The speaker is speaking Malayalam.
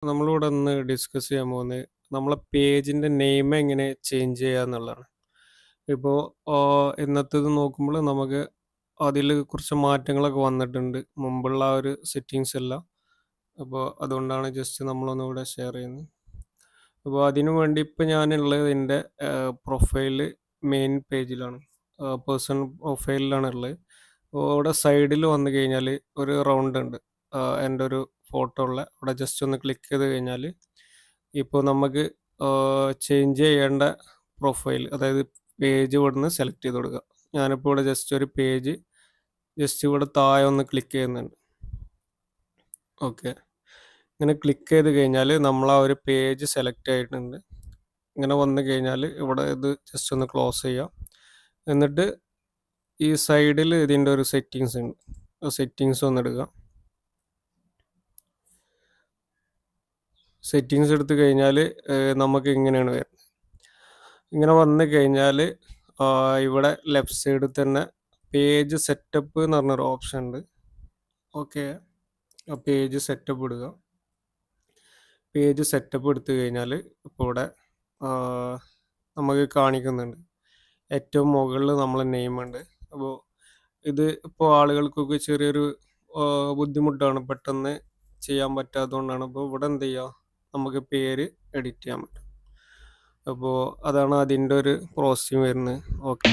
നമ്മളിവിടെ ഇന്ന് ഡിസ്കസ് ചെയ്യാൻ പോകുന്നത് നമ്മളെ പേജിന്റെ നെയിം എങ്ങനെ ചേഞ്ച് ചെയ്യുക എന്നുള്ളതാണ്. ഇപ്പോൾ ഇന്നത്തേത് നോക്കുമ്പോൾ നമുക്ക് അതിൽ കുറച്ച് മാറ്റങ്ങളൊക്കെ വന്നിട്ടുണ്ട് മുമ്പുള്ള ആ ഒരു സെറ്റിങ്സ് എല്ലാം. അപ്പോൾ അതുകൊണ്ടാണ് ജസ്റ്റ് നമ്മളൊന്നിവിടെ ഷെയർ ചെയ്യുന്നത്. അപ്പോൾ അതിനു വേണ്ടി ഇപ്പോൾ ഞാനുള്ളത് എൻ്റെ പ്രൊഫൈല് മെയിൻ പേജിലാണ്, പേഴ്സണൽ പ്രൊഫൈലിലാണ് ഉള്ളത്. അപ്പോൾ അവിടെ സൈഡിൽ വന്നു കഴിഞ്ഞാൽ ഒരു റൗണ്ട് ഉണ്ട്, എൻ്റെ ഒരു ഫോട്ടോ ഉള്ള അവിടെ ജസ്റ്റ് ഒന്ന് ക്ലിക്ക് ചെയ്ത് കഴിഞ്ഞാൽ ഇപ്പോൾ നമുക്ക് ചേഞ്ച് ചെയ്യേണ്ട പ്രൊഫൈൽ, അതായത് പേജ് ഇവിടുന്ന് സെലക്ട് ചെയ്ത് കൊടുക്കുക. ഞാനിപ്പോൾ ഇവിടെ ജസ്റ്റ് ഒരു പേജ് ജസ്റ്റ് ഇവിടെ താഴെ ഒന്ന് ക്ലിക്ക് ചെയ്യുന്നുണ്ട്. ഓക്കെ, ഇങ്ങനെ ക്ലിക്ക് ചെയ്ത് കഴിഞ്ഞാൽ നമ്മൾ ആ ഒരു പേജ് സെലക്ട് ആയിട്ടുണ്ട്. ഇങ്ങനെ വന്നു കഴിഞ്ഞാൽ ഇവിടെ ഇത് ജസ്റ്റ് ഒന്ന് ക്ലോസ് ചെയ്യുക. എന്നിട്ട് ഈ സൈഡിൽ ഇതിൻ്റെ ഒരു സെറ്റിങ്സ് ഉണ്ട്, സെറ്റിങ്സ് ഒന്ന് എടുക്കുക. സെറ്റിങ്സ് എടുത്തു കഴിഞ്ഞാൽ നമുക്ക് ഇങ്ങനെയാണ് വരുന്നത്. ഇങ്ങനെ വന്നു കഴിഞ്ഞാൽ ഇവിടെ ലെഫ്റ്റ് സൈഡിൽ തന്നെ പേജ് സെറ്റപ്പ് എന്ന് പറഞ്ഞൊരു ഓപ്ഷൻ ഉണ്ട്. ഓക്കെ, ആ പേജ് സെറ്റപ്പ് ഇടുക. പേജ് സെറ്റപ്പ് എടുത്തു കഴിഞ്ഞാൽ ഇപ്പോൾ ഇവിടെ നമുക്ക് കാണിക്കുന്നുണ്ട് ഏറ്റവും മുകളിൽ നമ്മളെ നെയിം ഉണ്ട്. അപ്പോൾ ഇത് ഇപ്പോൾ ആളുകൾക്കൊക്കെ ചെറിയൊരു ബുദ്ധിമുട്ടാണ്, പെട്ടെന്ന് ചെയ്യാൻ പറ്റാത്തതുകൊണ്ടാണ്. അപ്പോൾ ഇവിടെ എന്ത് ചെയ്യുക, നമുക്ക് പേര് എഡിറ്റ് ചെയ്യാൻ പറ്റും. അപ്പോൾ അതാണ് അതിൻ്റെ ഒരു പ്രോസസ്സിങ് വരുന്നത്. ഓക്കെ.